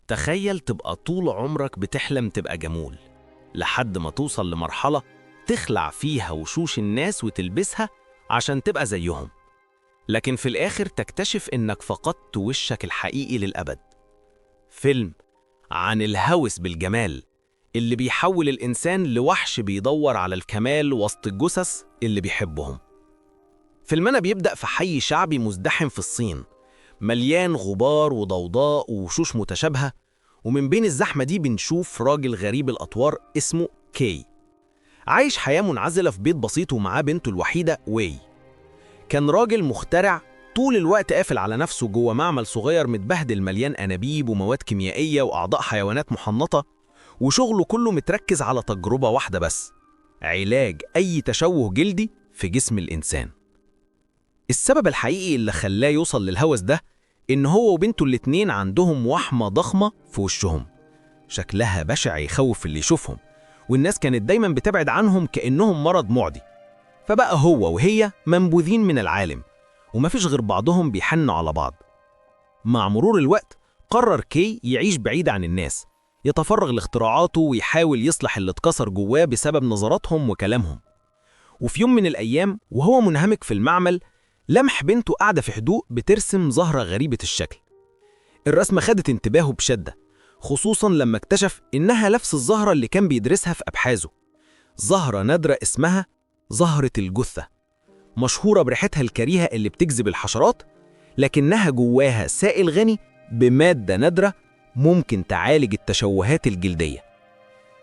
تخيل تبقى طول عمرك بتحلم تبقى جمول، لحد ما توصل لمرحلة تخلع فيها وشوش الناس وتلبسها عشان تبقى زيهم، لكن في الآخر تكتشف إنك فقدت وشك الحقيقي للأبد. فيلم عن الهوس بالجمال اللي بيحول الإنسان لوحش بيدور على الكمال وسط الجثث اللي بيحبهم. فيلمنا بيبدأ في حي شعبي مزدحم في الصين، مليان غبار وضوضاء ووشوش متشابهة، ومن بين الزحمة دي بنشوف راجل غريب الأطوار اسمه كي، عايش حياة منعزلة في بيت بسيط ومعاه بنته الوحيدة وي. كان راجل مخترع، طول الوقت قافل على نفسه جوه معمل صغير متبهدل مليان أنابيب ومواد كيميائية وأعضاء حيوانات محنطة، وشغله كله متركز على تجربة واحدة بس: علاج أي تشوه جلدي في جسم الإنسان. السبب الحقيقي اللي خلاه يوصل للهوس ده إن هو وبنته الاتنين عندهم وحمة ضخمة في وشهم، شكلها بشع يخوف اللي يشوفهم، والناس كانت دايما بتبعد عنهم كأنهم مرض معدي. فبقى هو وهي منبوذين من العالم، ومفيش غير بعضهم بيحنوا على بعض. مع مرور الوقت قرر كي يعيش بعيد عن الناس، يتفرغ لاختراعاته ويحاول يصلح اللي اتكسر جواه بسبب نظراتهم وكلامهم. وفي يوم من الأيام وهو منهمك في المعمل، لمح بنته قاعدة في هدوء بترسم زهرة غريبة الشكل. الرسمة خدت انتباهه بشدة، خصوصاً لما اكتشف إنها نفس الزهرة اللي كان بيدرسها في أبحاثه، زهرة نادرة اسمها زهرة الجثة، مشهورة بريحتها الكريهة اللي بتجذب الحشرات، لكنها جواها سائل غني بمادة نادرة ممكن تعالج التشوهات الجلدية.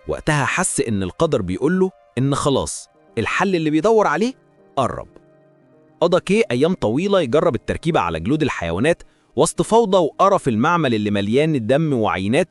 وقتها حس إن القدر بيقوله إن خلاص الحل اللي بيدور عليه قرب. قضى كي أيام طويلة يجرب التركيبة على جلود الحيوانات وسط فوضى وقرف المعمل اللي مليان الدم وعينات